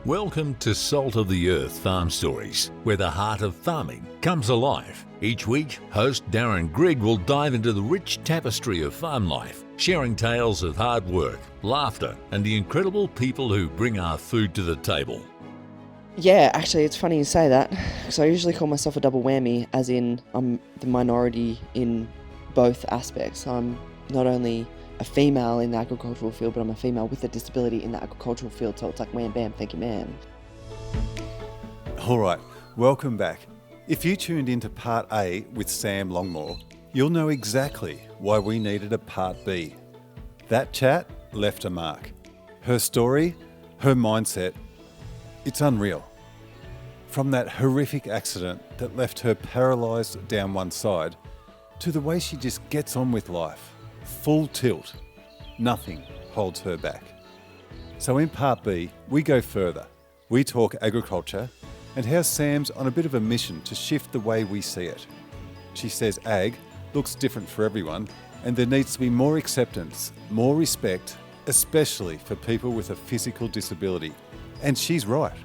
Welcome to Salt of the Earth Farm Stories, where the heart of farming comes alive. Each week, host Darren Grigg will dive into the rich tapestry of farm life, sharing tales of hard work, laughter, and the incredible people who bring our food to the table. Yeah, actually, it's funny you say that, because I usually call myself a double whammy, as in I'm the minority in both aspects. I'm not only a female in the agricultural field, but I'm a female with a disability in the agricultural field, so it's like wham bam, thank you ma'am. All right, welcome back. If you tuned into Part A with Sam Longmore, you'll know exactly why we needed a Part B. That chat left a mark. Her story, her mindset, it's unreal. From that horrific accident that left her paralysed down one side, to the way she just gets on with life, full tilt. Nothing holds her back. So in Part B, we go further. We talk agriculture and how Sam's on a bit of a mission to shift the way we see it. She says ag looks different for everyone and there needs to be more acceptance, more respect, especially for people with a physical disability. And she's right.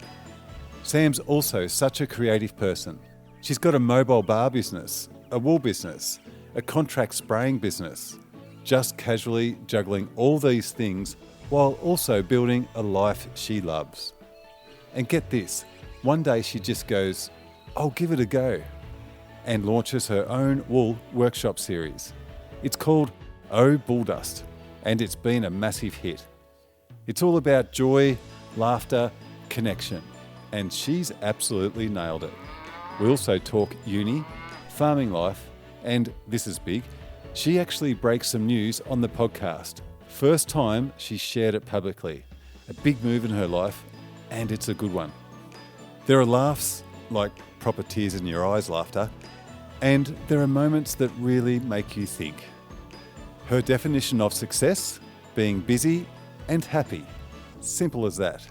Sam's also such a creative person. She's got a mobile bar business, a wool business, a contract spraying business, just casually juggling all these things while also building a life she loves. And get this, one day she just goes, I'll give it a go, and launches her own wool workshop series. It's called Oh Bulldust, and it's been a massive hit. It's all about joy, laughter, connection, and she's absolutely nailed it. We also talk uni, farming life, and this is big, she actually breaks some news on the podcast. First time she's shared it publicly. A big move in her life, and it's a good one. There are laughs, like proper tears in your eyes laughter, and there are moments that really make you think. Her definition of success, being busy and happy. Simple as that.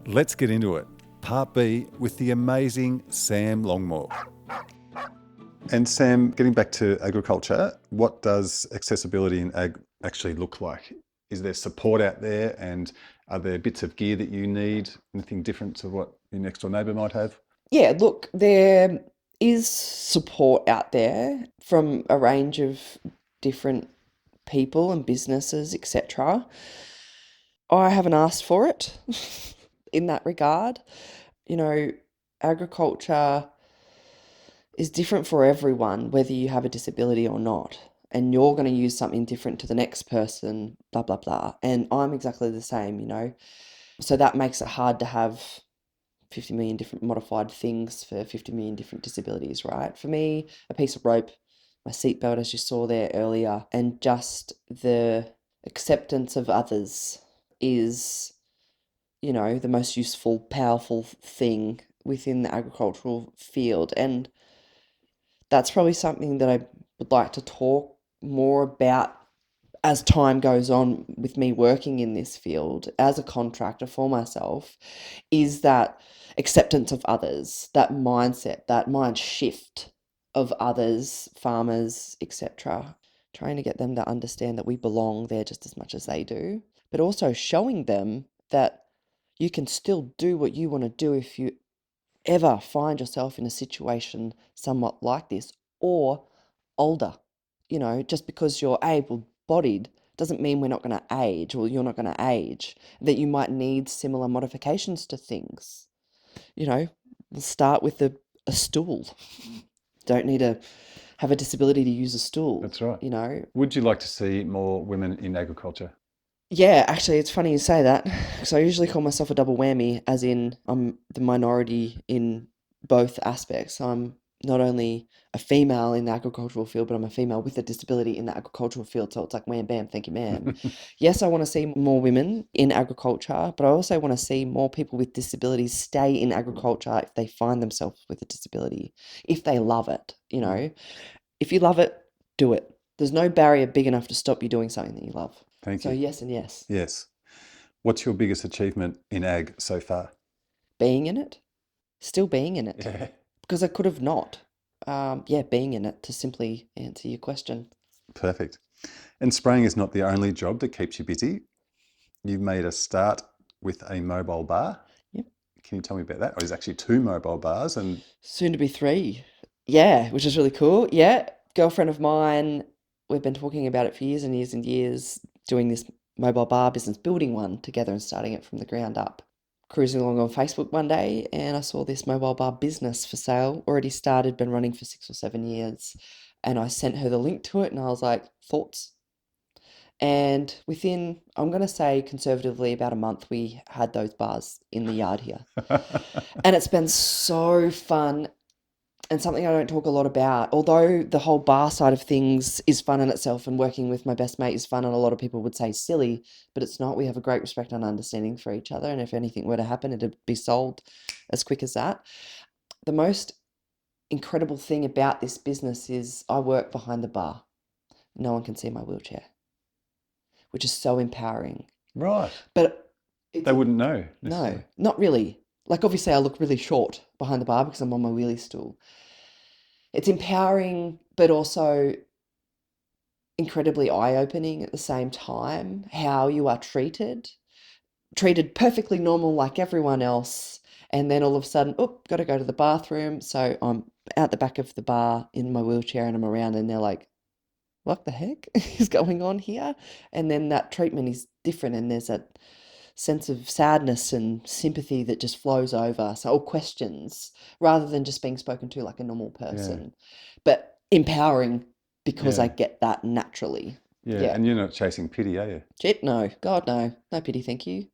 Let's get into it. Part B with the amazing Sam Longmore. And Sam, getting back to agriculture, what does accessibility in ag actually look like? Is there support out there, and are there bits of gear that you need? Anything different to what your next door neighbour might have? Yeah, look, there is support out there from a range of different people and businesses, etc. I haven't asked for it in that regard. You know, agriculture is different for everyone, whether you have a disability or not. And you're going to use something different to the next person, blah, blah, blah. And I'm exactly the same, you know. So that makes it hard to have 50 million different modified things for 50 million different disabilities, right? For me, a piece of rope, my seatbelt, as you saw there earlier, and just the acceptance of others is, you know, the most useful, powerful thing within the agricultural field. And that's probably something that I would like to talk more about as time goes on with me working in this field as a contractor for myself, is that acceptance of others, that mindset, that mind shift of others, farmers, etc. Trying to get them to understand that we belong there just as much as they do, but also showing them that you can still do what you want to do if you ever find yourself in a situation somewhat like this, or older. You know, just because you're able-bodied doesn't mean we're not going to age, or you're not going to age, that you might need similar modifications to things. You know, we'll start with a stool. Don't need to have a disability to use a stool. That's right. You know. Would you like to see more women in agriculture? Yeah, actually, it's funny you say that, because I usually call myself a double whammy, as in I'm the minority in both aspects. I'm not only a female in the agricultural field, but I'm a female with a disability in the agricultural field, so it's like wham bam, thank you ma'am. Yes, I want to see more women in agriculture, but I also want to see more people with disabilities stay in agriculture if they find themselves with a disability, if they love it, you know. If you love it, do it. There's no barrier big enough to stop you doing something that you love. Thank you. So yes and yes. Yes. What's your biggest achievement in ag so far? Being in it. Still being in it. Yeah. Because I could have not. Being in it, to simply answer your question. Perfect. And spraying is not the only job that keeps you busy. You've made a start with a mobile bar. Yep. Can you tell me about that? Or is it actually 2 mobile bars? And Soon to be 3. Yeah, which is really cool. Yeah, girlfriend of mine, we've been talking about it for years and years and years, doing this mobile bar business, building one together and starting it from the ground up. Cruising along on Facebook one day and I saw this mobile bar business for sale, already started, been running for 6 or 7 years. And I sent her the link to it and I was like, thoughts? And within, I'm going to say conservatively, about a month, we had those bars in the yard here. And it's been so fun and something I don't talk a lot about. Although the whole bar side of things is fun in itself and working with my best mate is fun and a lot of people would say silly, but it's not. We have a great respect and understanding for each other. And if anything were to happen, it'd be solved as quick as that. The most incredible thing about this business is I work behind the bar. No one can see my wheelchair, which is so empowering. right. But They wouldn't know. no, not really. Like obviously I look really short behind the bar because I'm on my wheelie stool. It's empowering, but also incredibly eye-opening at the same time, how you are treated perfectly normal like everyone else, and then all of a sudden, got to go to the bathroom. So I'm out the back of the bar in my wheelchair and I'm around and they're like, what the heck is going on here? And then that treatment is different and there's a sense of sadness and sympathy that just flows over. So all questions rather than just being spoken to like a normal person, but empowering because I get that naturally. Yeah, and you're not chasing pity, are you? Shit, no. God, no. No pity, thank you.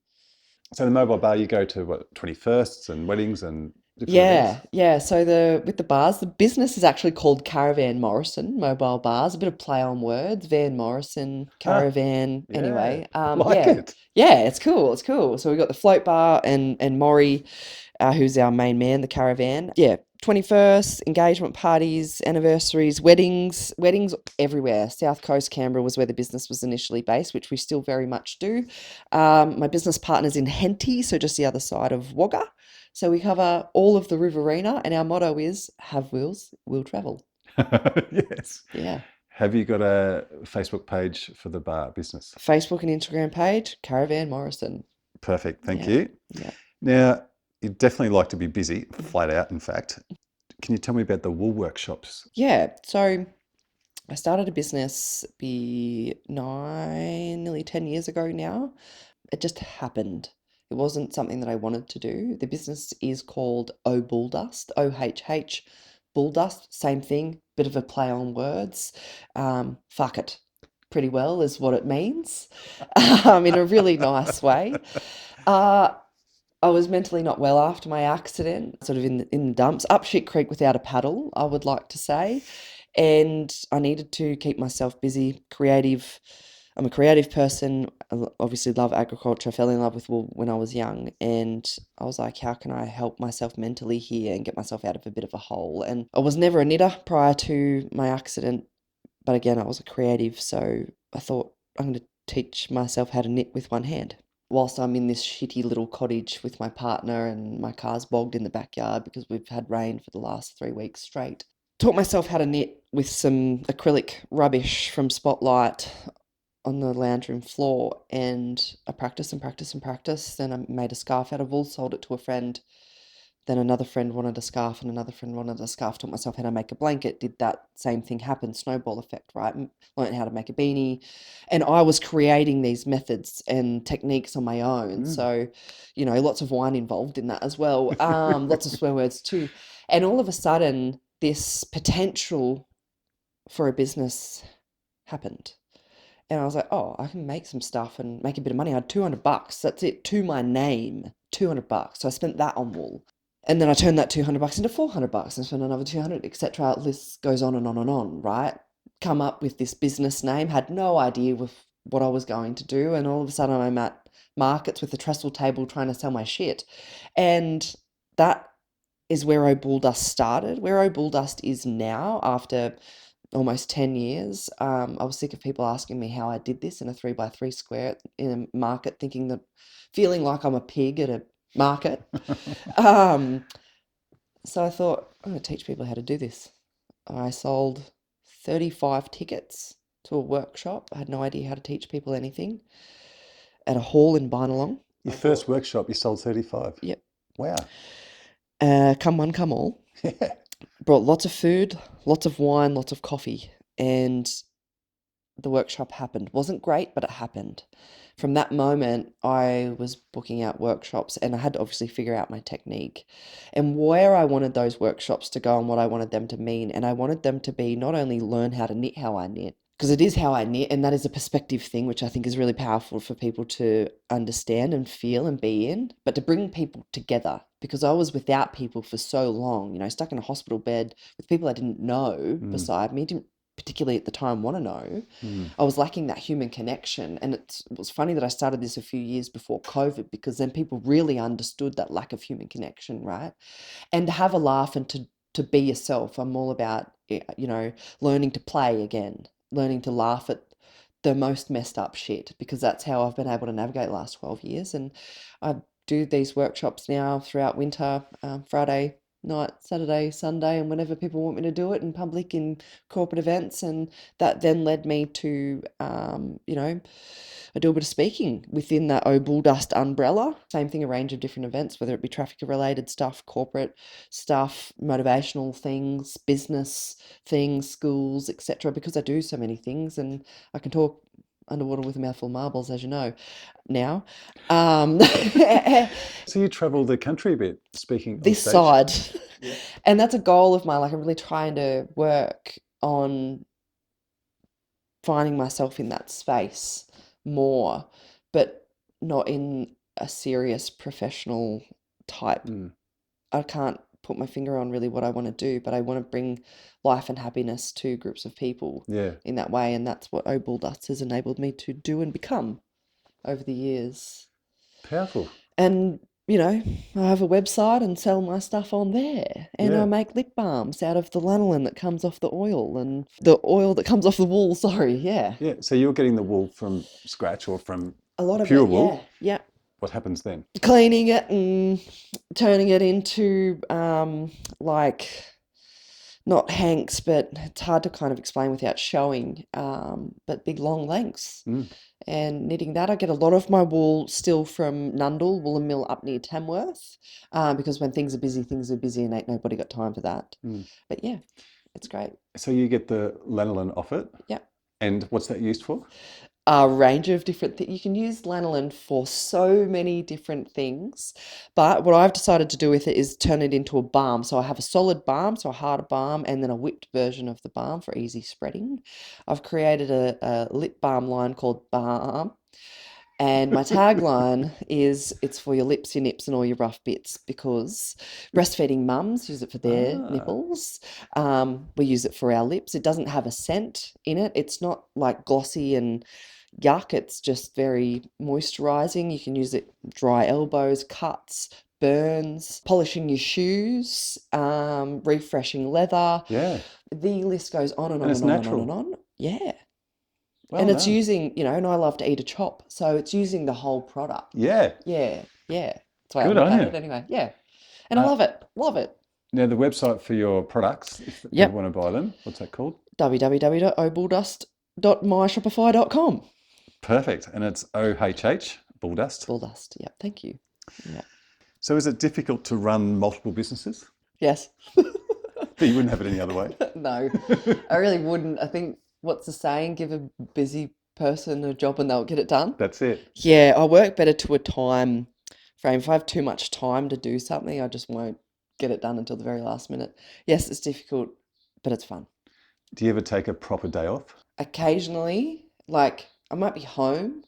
So the mobile bar, you go to what, 21st and weddings and different Yeah, events? yeah. So with the bars, the business is actually called Caravan Morrison Mobile Bars. A bit of play on words, Van Morrison, Ah, caravan. yeah, Anyway, like yeah, it. yeah. It's cool. It's cool. So we got the float bar and Maury, who's our main man, the caravan. Yeah, 21st, engagement parties, anniversaries, weddings everywhere. South Coast, Canberra was where the business was initially based, which we still very much do. My business partner's in Henty, so just the other side of Wagga. So we cover all of the Riverina, and our motto is have wheels, we'll travel. Yes. Yeah. Have you got a Facebook page for the bar business? Facebook and Instagram page, Caravan Morrison. Perfect. Thank Yeah. you. Yeah. Now, you'd definitely like to be busy, flat out, in fact. Can you tell me about the wool workshops? Yeah. So I started a business nearly 10 years ago now. It just happened. It wasn't something that I wanted to do. The business is called O Bull Dust, OHH Bull Dust, same thing, bit of a play on words. Fuck it, pretty well is what it means, in a really nice way. I was mentally not well after my accident, sort of in the dumps, up shit creek without a paddle, I would like to say. And I needed to keep myself busy, creative. I'm a creative person. I obviously love agriculture. I fell in love with wool when I was young. And I was like, how can I help myself mentally here and get myself out of a bit of a hole? And I was never a knitter prior to my accident. But again, I was a creative. So I thought I'm going to teach myself how to knit with one hand. Whilst I'm in this shitty little cottage with my partner and my car's bogged in the backyard because we've had rain for the last 3 weeks straight. Taught myself how to knit with some acrylic rubbish from Spotlight on the lounge room floor, and I practiced and practiced and practiced. Then I made a scarf out of wool, sold it to a friend. Then another friend wanted a scarf and another friend wanted a scarf. Taught myself how to make a blanket. Did that same thing happen, snowball effect, right? Learned how to make a beanie. And I was creating these methods and techniques on my own. So, lots of wine involved in that as well. Lots of swear words too. And all of a sudden, this potential for a business happened. And I was like, oh, I can make some stuff and make a bit of money. I had $200. That's it, to my name, $200. So I spent that on wool. And then I turned that $200 into $400 and spent another 200, etc. List goes on and on and on, right? Come up with this business name, had no idea with what I was going to do. And all of a sudden I'm at markets with a trestle table trying to sell my shit. And that is where O Bull Dust started. Where O Bull Dust is now, after almost 10 years. I was sick of people asking me how I did this in a 3x3 square in a market, feeling like I'm a pig at a market. So I thought, I'm going to teach people how to do this. I sold 35 tickets to a workshop. I had no idea how to teach people anything at a hall in Bynalong. Your first workshop, you sold 35. Yep. Wow. Come one, come all. Yeah. Brought lots of food, lots of wine, lots of coffee, and the workshop happened. Wasn't great, but it happened. From that moment, I was booking out workshops, and I had to obviously figure out my technique and where I wanted those workshops to go and what I wanted them to mean. And I wanted them to be not only learn how to knit how I knit, because it is how I knit, and that is a perspective thing, which I think is really powerful for people to understand and feel and be in, but to bring people together, because I was without people for so long, stuck in a hospital bed with people I didn't know beside me, didn't particularly at the time want to know. I was lacking that human connection. And it was funny that I started this a few years before COVID, because then people really understood that lack of human connection, right? And to have a laugh and to be yourself. I'm all about, learning to play again, learning to laugh at the most messed up shit, because that's how I've been able to navigate the last 12 years. And I do these workshops now throughout winter, Friday night, Saturday, Sunday, and whenever people want me to do it in public, in corporate events. And that then led me to, I do a bit of speaking within that Bull Dust umbrella. Same thing, a range of different events, whether it be traffic related stuff, corporate stuff, motivational things, business things, schools, etc. Because I do so many things, and I can talk underwater with a mouthful of marbles, as you know now. So you travel the country a bit speaking on This stage? side. And that's a goal of mine. Like, I'm really trying to work on finding myself in that space more, but not in a serious professional type. I can't put my finger on really what I want to do, but I want to bring life and happiness to groups of people Yeah. in that way. And that's what Bull Dust has enabled me to do and become over the years. Powerful. And, I have a website and sell my stuff on there. And Yeah. I make lip balms out of the lanolin that comes off the oil, and the oil that comes off the wool, sorry, yeah. Yeah. So you're getting the wool from scratch or from A lot of pure it, wool? yeah. What happens then? Cleaning it and turning it into, not hanks, but it's hard to kind of explain without showing, but big long lengths. And knitting that, I get a lot of my wool still from Nundle Woolen Mill up near Tamworth, because when things are busy and ain't nobody got time for that. But yeah, it's great. So you get the lanolin off it? Yeah. And what's that used for? A range of different things. You can use lanolin for so many different things, but what I've decided to do with it is turn it into a balm. So I have a solid balm, so a harder balm, and then a whipped version of the balm for easy spreading. I've created a lip balm line called Balm, and my tagline is, it's for your lips, your nips, and all your rough bits, because breastfeeding mums use it for their nipples. We use it for our lips. It doesn't have a scent in it. It's not like glossy and yuck. It's just very moisturizing. You can use it dry elbows, cuts, burns, polishing your shoes, refreshing leather. Yeah. The list goes on and on it's and on natural. and on and on. Yeah. Well And it's done. using, and I love to eat a chop, so it's using the whole product. Yeah. Yeah. That's why Good I look on at you. it anyway. Yeah. And I love it. Love it. Now the website for your products, if Yep. people want to buy them, what's that called? www.obulldust.myshopify.com. Perfect. And it's OHH, Bull Dust. Bull Dust. Yeah. Thank you. Yeah. So is it difficult to run multiple businesses? Yes. But you wouldn't have it any other way? No, I really wouldn't. I think, what's the saying? Give a busy person a job and they'll get it done. That's it. Yeah, I work better to a time frame. If I have too much time to do something, I just won't get it done until the very last minute. Yes, it's difficult, but it's fun. Do you ever take a proper day off? Occasionally, like, I might be home,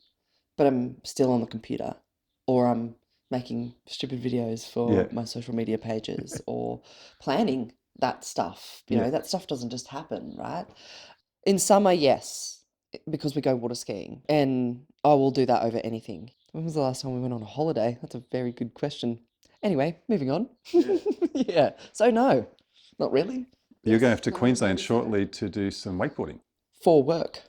but I'm still on the computer, or I'm making stupid videos for my social media pages, or planning that stuff. That stuff doesn't just happen, right? In summer, yes, because we go water skiing, and I will do that over anything. When was the last time we went on a holiday? That's a very good question. Anyway, moving on. Yeah. So no, not really. You're going to Queensland shortly to do some wakeboarding. For work.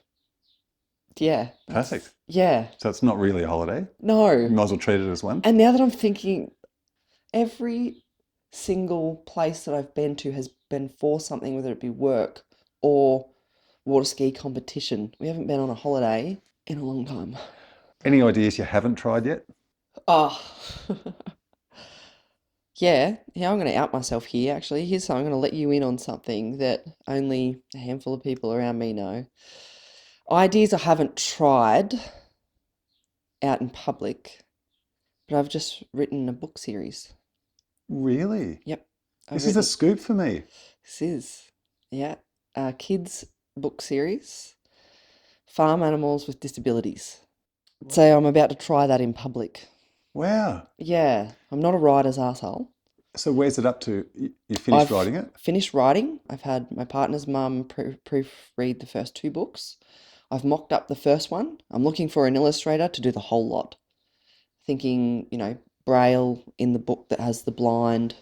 Yeah. Perfect. Yeah. So it's not really a holiday. No. You might as well treat it as one. And now that I'm thinking, every single place that I've been to has been for something, whether it be work or water ski competition. We haven't been on a holiday in a long time. Any ideas you haven't tried yet? Oh, yeah. Yeah, I'm going to out myself here, actually. I'm going to let you in on something that only a handful of people around me know. Ideas I haven't tried out in public, but I've just written a book series. Really? Yep, I've This is a written. scoop for me. This is, yeah, a kids book series, Farm Animals with Disabilities. So I'm about to try that in public. Wow. Yeah, I'm not a writer's asshole. So where's it up to? You finished I've writing it? finished writing. I've had my partner's mum proofread the first two books. I've mocked up the first one. I'm looking for an illustrator to do the whole lot. Thinking, Braille in the book that has the blind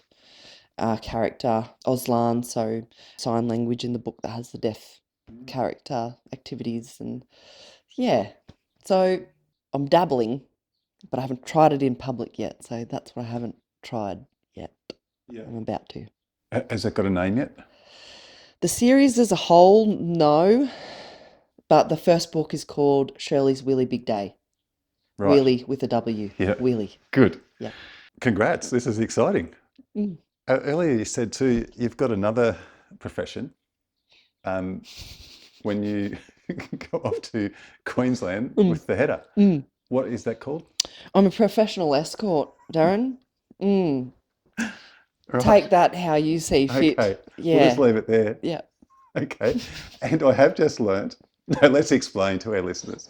character, Auslan, so sign language in the book that has the deaf character activities. And yeah, so I'm dabbling, but I haven't tried it in public yet. So that's what I haven't tried yet. Yeah. I'm about to. Has it got a name yet? The series as a whole, no, but the first book is called Shirley's Wheelie Big Day. Right. Wheelie with a W. Yeah. Wheelie. Good. Yeah. Congrats. This is exciting. Mm. Earlier you said too, you've got another profession. Um, when you go off to Queensland Mm. with the header. Mm. What is that called? I'm a professional escort, Darren. Mm. Right. Take that how you see fit. Okay. Yeah. We'll just leave it there. Yeah. Okay. And I have just learnt, no, let's explain to our listeners.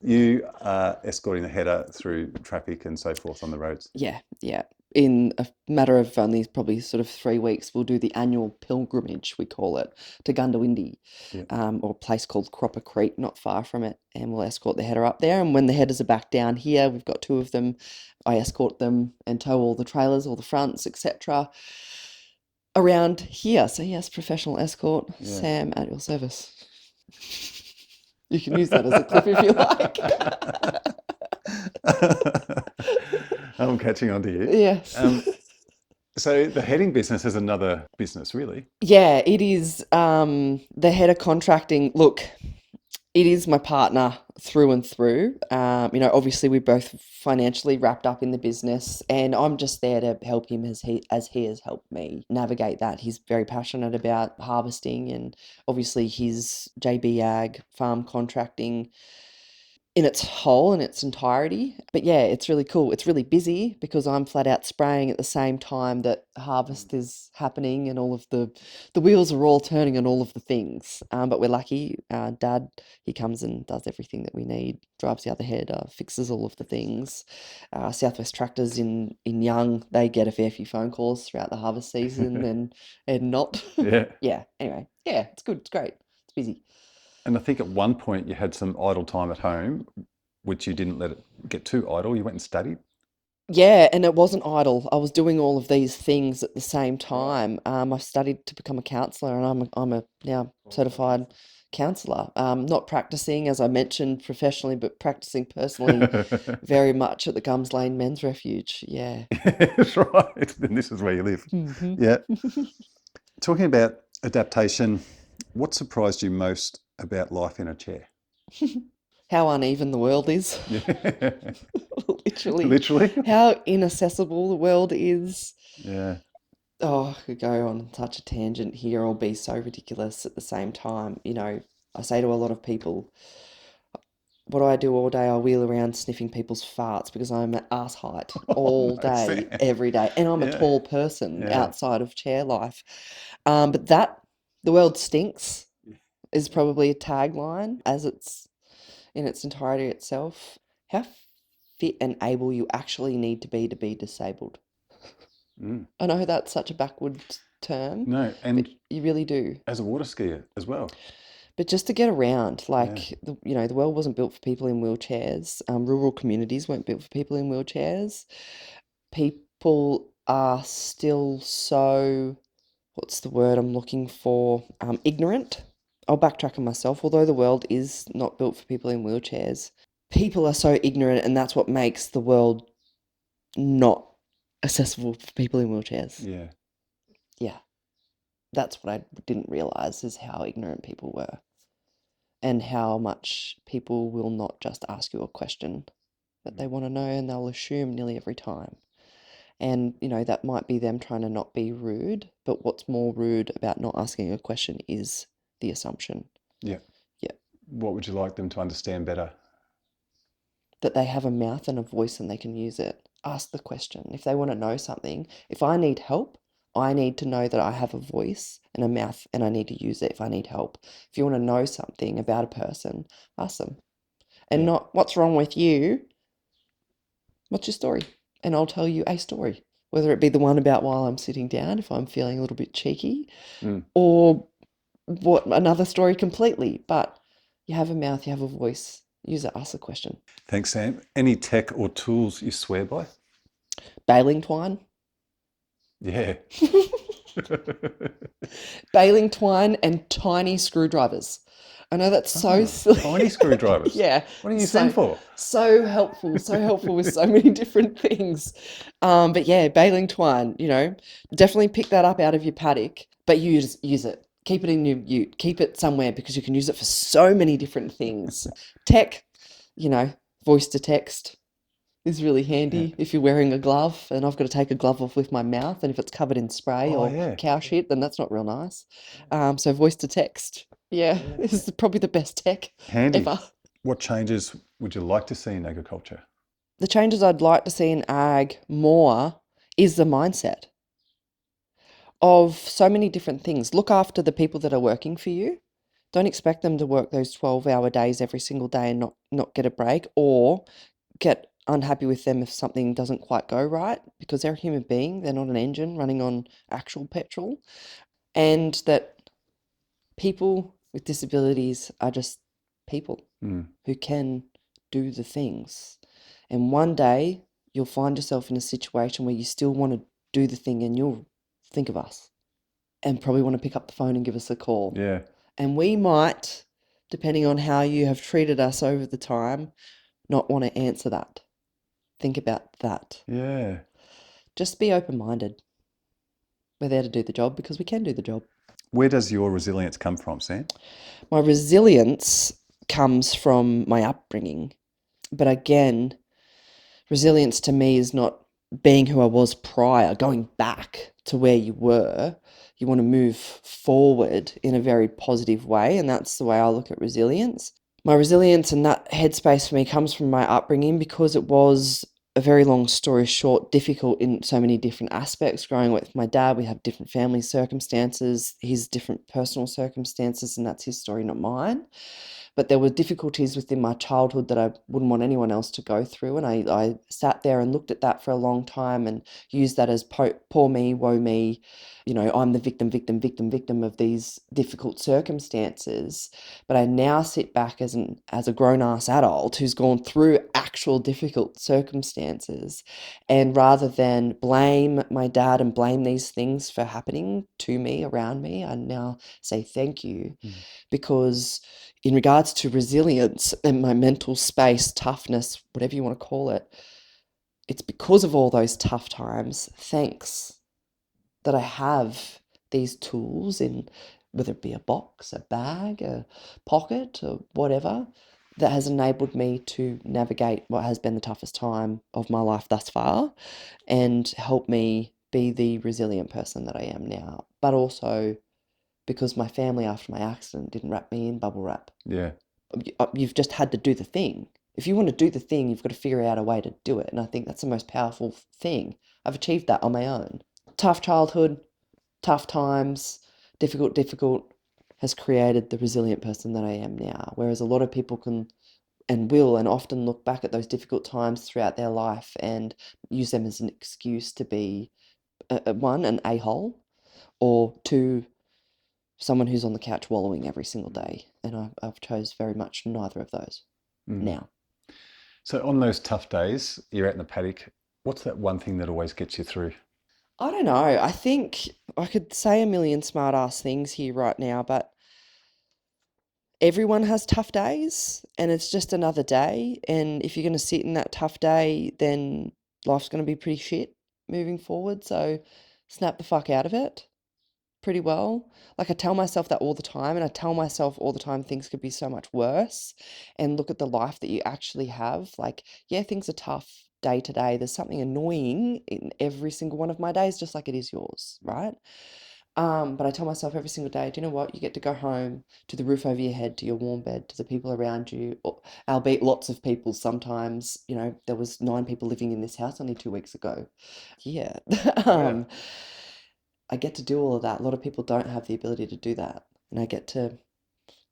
You are escorting the header through traffic and so forth on the roads. Yeah. Yeah. In a matter of only probably sort of 3 weeks, we'll do the annual pilgrimage, we call it, to Gundawindi, Yeah. or a place called Cropper Creek, not far from it. And we'll escort the header up there. And when the headers are back down here, we've got 2 of them. I escort them and tow all the trailers, all the fronts, etc. around here. So yes, professional escort, Yeah. Sam at your service. You can use that as a clip if you like. I'm catching on to you. Yes. So the heading business is another business, really. Yeah, it is the head of contracting. Look, it is my partner through and through. Obviously we're both financially wrapped up in the business, and I'm just there to help him as he has helped me navigate that. He's very passionate about harvesting, and obviously his JB Ag farm contracting in its whole, in its entirety. But yeah, it's really cool. It's really busy because I'm flat out spraying at the same time that harvest is happening, and all of the wheels are all turning on all of the things. But we're lucky. Dad, he comes and does everything that we need, drives the other head, fixes all of the things. Southwest Tractors in Young, they get a fair few phone calls throughout the harvest season and not. Yeah. Yeah, anyway. Yeah, it's good. It's great. It's busy. And I think at one point you had some idle time at home, which you didn't let it get too idle. You went and studied. Yeah, and it wasn't idle. I was doing all of these things at the same time. I studied to become a counsellor, and I'm a now certified counsellor. Not practicing, as I mentioned, professionally, but practicing personally very much at the Gums Lane Men's Refuge. Yeah. That's right. And this is where you live. Mhm. Yeah. Talking about adaptation, what surprised you most about life in a chair? How uneven the world is. Yeah. Literally. Literally. How inaccessible the world is. Yeah. Oh, I could go on such a tangent here or be so ridiculous at the same time. I say to a lot of people, what do I do all day? I wheel around sniffing people's farts because I'm at ass height all no, day, Sam. every day. And I'm a Yeah. tall person Yeah. outside of chair life. But the world stinks is probably a tagline as it's in its entirety itself. How fit and able you actually need to be disabled. Mm. I know that's such a backward term, No, but and you really do. as a water skier as well. But just to get around, Yeah. like the world wasn't built for people in wheelchairs. Rural communities weren't built for people in wheelchairs. People are still so, what's the word I'm looking for? Ignorant. I'll backtrack on myself. Although the world is not built for people in wheelchairs, people are so ignorant, and that's what makes the world not accessible for people in wheelchairs. Yeah. Yeah. That's what I didn't realize, is how ignorant people were, and how much people will not just ask you a question. that they want to know, and they'll assume nearly every time. And, that might be them trying to not be rude, but what's more rude about not asking a question is the assumption. Yeah. Yeah. What would you like them to understand better? That they have a mouth and a voice and they can use it. Ask the question. If they want to know something, if I need help, I need to know that I have a voice and a mouth and I need to use it if I need help. If you want to know something about a person, ask them. And not, what's wrong with you? What's your story? And I'll tell you a story, whether it be the one about while I'm sitting down, if I'm feeling a little bit cheeky, or another story completely. But you have a mouth, you have a voice, use it, ask a question. Thanks, Sam. Any tech or tools you swear by? Baling twine. Yeah. Baling twine and tiny screwdrivers. I know that's so silly. Tiny screwdrivers? Yeah. What do you use them for? So helpful with so many different things. But yeah, baling twine, definitely pick that up out of your paddock, but use it. Keep it in your ute. Keep it somewhere because you can use it for so many different things. Tech, voice to text is really handy if you're wearing a glove and I've got to take a glove off with my mouth, and if it's covered in spray or cow shit, then that's not real nice. So voice to text, is probably the best tech ever. What changes would you like to see in agriculture? The changes I'd like to see in ag more is the mindset of so many different things. Look after the people that are working for you. Don't expect them to work those 12-hour days every single day and not get a break, or get unhappy with them if something doesn't quite go right, because they're a human being. They're not an engine running on actual petrol. And that people with disabilities are just people who can do the things. And one day you'll find yourself in a situation where you still want to do the thing, and you'll think of us and probably want to pick up the phone and give us a call. Yeah. And we might, depending on how you have treated us over the time, not want to answer that. Think about that. Yeah. Just be open-minded. We're there to do the job because we can do the job. Where does your resilience come from, Sam? My resilience comes from my upbringing. But again, resilience to me is not being who I was prior, going back to where you were. You want to move forward in a very positive way, and that's the way I look at resilience. My resilience and that headspace for me comes from my upbringing, because it was, a very long story short, difficult in so many different aspects. Growing up with my dad, we have different family circumstances, his different personal circumstances, and that's his story, not mine. But there were difficulties within my childhood that I wouldn't want anyone else to go through. And I sat there and looked at that for a long time and used that as poor me, woe me. I'm the victim of these difficult circumstances. But I now sit back as a grown-ass adult who's gone through actual difficult circumstances. And rather than blame my dad and blame these things for happening to me, around me, I now say thank you. Because in regards to resilience and my mental space, toughness, whatever you want to call it, it's because of all those tough times, thanks, that I have these tools, in whether it be a box, a bag, a pocket, or whatever, that has enabled me to navigate what has been the toughest time of my life thus far, and help me be the resilient person that I am now. But also because my family, after my accident, didn't wrap me in bubble wrap. Yeah. You've just had to do the thing. If you want to do the thing, you've got to figure out a way to do it. And I think that's the most powerful thing. I've achieved that on my own. Tough childhood, tough times, difficult has created the resilient person that I am now. Whereas a lot of people can and will and often look back at those difficult times throughout their life and use them as an excuse to be, one, an a-hole, or two, someone who's on the couch wallowing every single day. And I've chose very much neither of those now. So on those tough days, you're out in the paddock, what's that one thing that always gets you through? I don't know. I think I could say a million smart ass things here right now, but everyone has tough days, and it's just another day. And if you're going to sit in that tough day, then life's going to be pretty shit moving forward. So snap the fuck out of it. pretty well. Like I tell myself that all the time, and I tell myself all the time things could be so much worse, and look at the life that you actually have. Like, yeah, things are tough day to day. There's something annoying in every single one of my days, just like it is yours, right? But I tell myself every single day, do you know what? You get to go home to the roof over your head, to your warm bed, to the people around you, albeit lots of people sometimes. You know, there was 9 people living in this house only 2 weeks ago. Yeah. Wow. I get to do all of that. A lot of people don't have the ability to do that. And I get to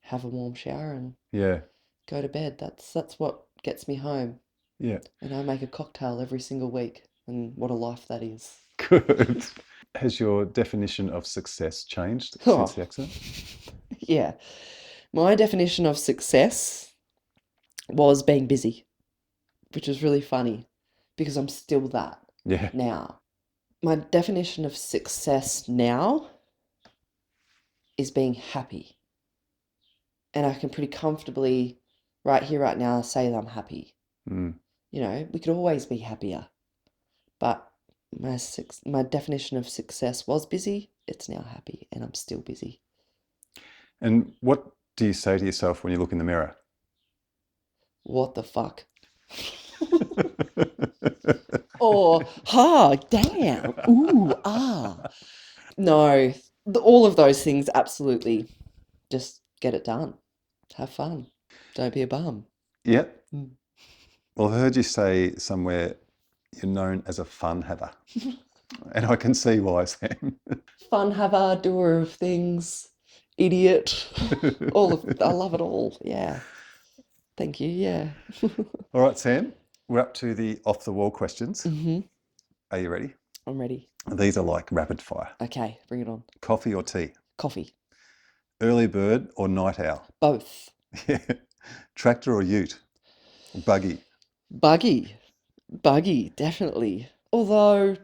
have a warm shower and Yeah. go to bed. That's what gets me home. Yeah. And I make a cocktail every single week. And what a life that is. Good. Has your definition of success changed since the accident? Yeah. My definition of success was being busy, which is really funny because I'm still that Yeah. now. My definition of success now is being happy. And I can pretty comfortably, right here, right now, say that I'm happy. Mm. You know, we could always be happier. But my definition of success was busy. It's now happy, and I'm still busy. And what do you say to yourself when you look in the mirror? What the fuck? Or, ha, damn, ooh, ah. No, all of those things, absolutely. Just get it done. Have fun. Don't be a bum. Yep. Mm. Well, I heard you say somewhere you're known as a fun haver. And I can see why, Sam. Fun haver, doer of things, idiot. I love it all. Yeah. Thank you. Yeah. All right, Sam, we're up to the off the wall questions. Mm-hmm. Are you ready? I'm ready. These are like rapid fire. Okay, bring it on. Coffee or tea? Coffee. Early bird or night owl? Both. Yeah. Tractor or ute? Buggy? Buggy. Buggy, definitely. Although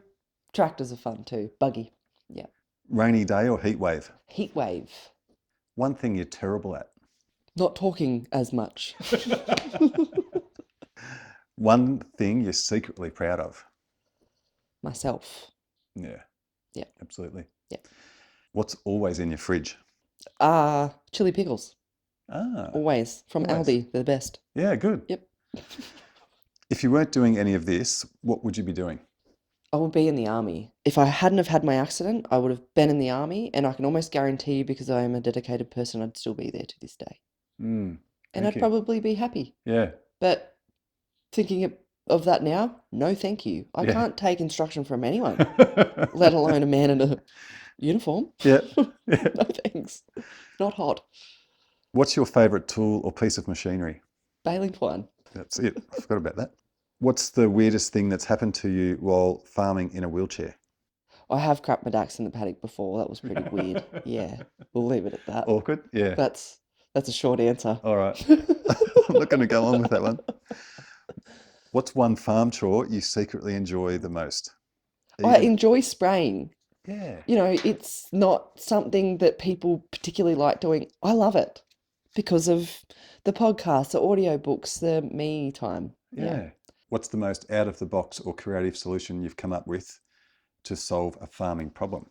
tractors are fun too. Buggy. Yeah. Rainy day or heat wave? Heat wave. One thing you're terrible at? Not talking as much. One thing you're secretly proud of? Myself. Yeah. Yeah. Absolutely. Yeah. What's always in your fridge? Chili pickles. Ah, Always. From always. Aldi. They're the best. Yeah, good. Yep. If you weren't doing any of this, what would you be doing? I would be in the army. If I hadn't have had my accident, I would have been in the army, and I can almost guarantee you, because I am a dedicated person, I'd still be there to this day. Mm, And thank I'd you. probably be happy. Yeah. But thinking of that now, no thank you. I Yeah. can't take instruction from anyone, let alone a man in a uniform. Yeah. No thanks. Not hot. What's your favourite tool or piece of machinery? Baling twine. That's it. I forgot about that. What's the weirdest thing that's happened to you while farming in a wheelchair? I have crapped my dacks in the paddock before. That was pretty weird. Yeah, we'll leave it at that. Awkward? Yeah. That's a short answer. All right. I'm not going to go on with that one. What's one farm chore you secretly enjoy the most? I enjoy spraying. Yeah. You know, it's not something that people particularly like doing. I love it because of the podcasts, the audiobooks, the me time. Yeah. What's the most out of the box or creative solution you've come up with to solve a farming problem?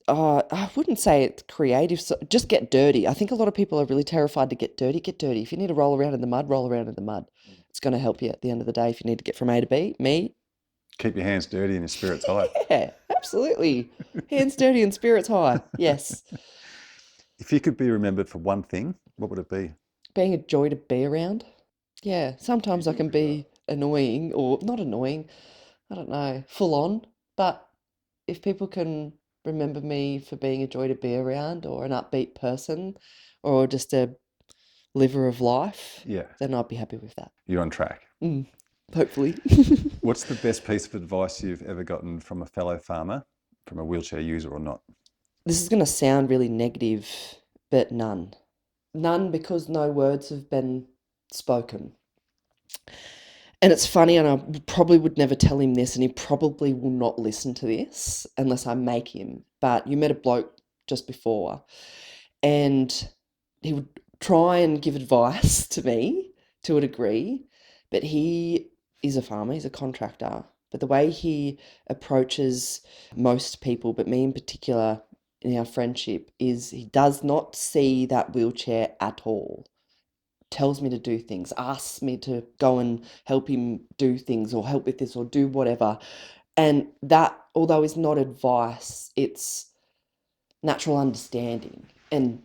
I wouldn't say it's creative. So just get dirty. I think a lot of people are really terrified to get dirty. Get dirty. If you need to roll around in the mud, roll around in the mud. It's going to help you at the end of the day if you need to get from A to B. Me, Keep your hands dirty and your spirits high. yeah, absolutely. Hands dirty and spirits high. Yes. If you could be remembered for one thing, what would it be? Being a joy to be around. Yeah, sometimes I can be annoying or not annoying. I don't know, full on. But if people can remember me for being a joy to be around or an upbeat person or just a liver of life, Yeah, then I'd be happy with that. you're on track. Hopefully. What's the best piece of advice you've ever gotten from a fellow farmer, from a wheelchair user or not? This is going to sound really negative, but none. None, because no words have been spoken. And it's funny, and I probably would never tell him this, and he probably will not listen to this unless I make him. But you met a bloke just before, and he would try and give advice to me to a degree, but he is a farmer, he's a contractor. But the way he approaches most people, but me in particular, in our friendship is he does not see that wheelchair at all. Tells me to do things, asks me to go and help him do things or help with this or do whatever. And that, although it's not advice, it's natural understanding. And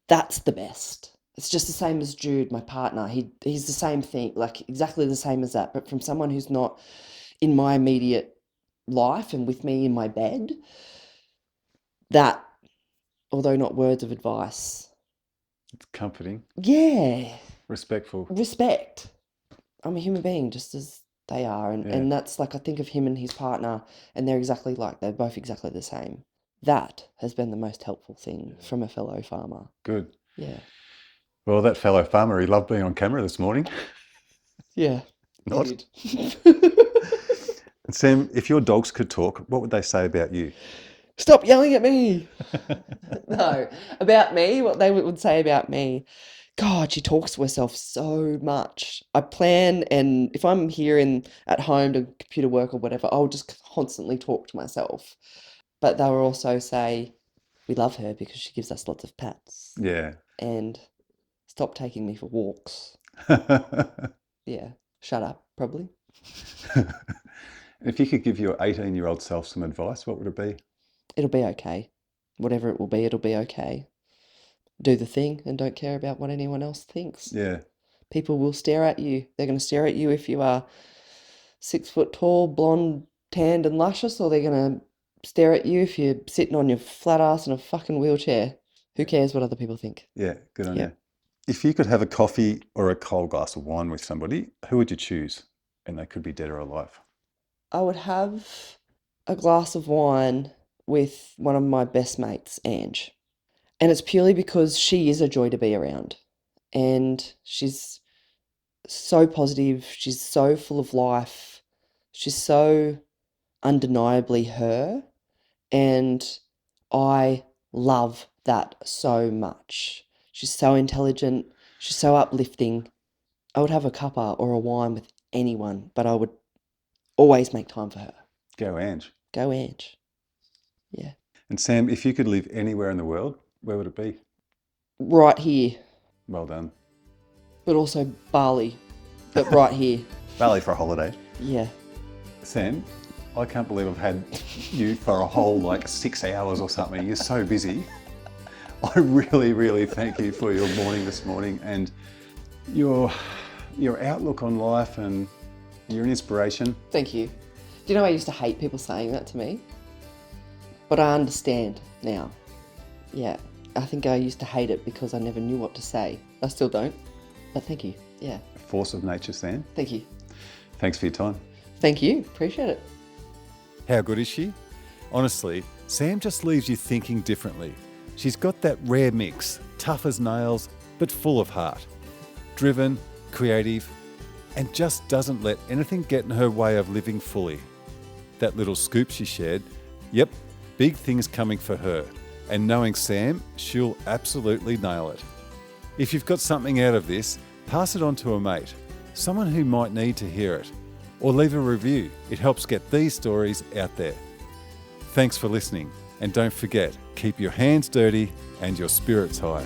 that's the best. It's just the same as Jude, my partner. He's the same thing, like exactly the same as that, but from someone who's not in my immediate life and with me in my bed. That, although not words of advice. It's comforting. Yeah. Respectful. Respect. I'm a human being just as they are. And that's like, I think of him and his partner, and they're exactly like, they're both exactly the same. That has been the most helpful thing from a fellow farmer. Good. Yeah. Well, that fellow farmer, he loved being on camera this morning. Yeah. Not. He did. And Sam, if your dogs could talk, what would they say about you? Stop yelling at me. No, about me, what they would say about me. God, she talks to herself so much. I plan, and if I'm here at home doing computer work or whatever, I'll just constantly talk to myself. But they will also say, we love her because she gives us lots of pats. Yeah. And stop taking me for walks. Yeah, shut up, probably. If you could give your 18-year-old self some advice, what would it be? It'll be okay. Whatever it will be, it'll be okay. Do the thing and don't care about what anyone else thinks. Yeah. People will stare at you. They're going to stare at you if you are 6 foot tall, blonde, tanned and luscious, or they're going to stare at you if you're sitting on your flat ass in a fucking wheelchair. Who cares what other people think? Yeah, good on Yeah. you. If you could have a coffee or a cold glass of wine with somebody, who would you choose? And they could be dead or alive. I would have a glass of wine with one of my best mates, Ange. And it's purely because she is a joy to be around. And she's so positive. She's so full of life. She's so undeniably her. And I love that so much. She's so intelligent. She's so uplifting. I would have a cuppa or a wine with anyone, but I would always make time for her. Go Ange. Go Ange. Yeah. And Sam, if you could live anywhere in the world, where would it be? Right here, Well done. but also Bali, but right here. Bali for a holiday. Yeah. Sam, I can't believe I've had you for a whole 6 hours or something. You're so busy. I really, really thank you for your morning this morning and your outlook on life, and you're an inspiration. Thank you. Do you know I used to hate people saying that to me? But I understand now. Yeah. I think I used to hate it because I never knew what to say. I still don't. But thank you. Yeah. Force of nature, Sam. Thank you. Thanks for your time. Thank you. Appreciate it. How good is she? Honestly, Sam just leaves you thinking differently. She's got that rare mix, tough as nails, but full of heart. Driven, creative, and just doesn't let anything get in her way of living fully. That little scoop she shared, yep, big things coming for her. And knowing Sam, she'll absolutely nail it. If you've got something out of this, pass it on to a mate, someone who might need to hear it, or leave a review. It helps get these stories out there. Thanks for listening, and don't forget, keep your hands dirty and your spirits high.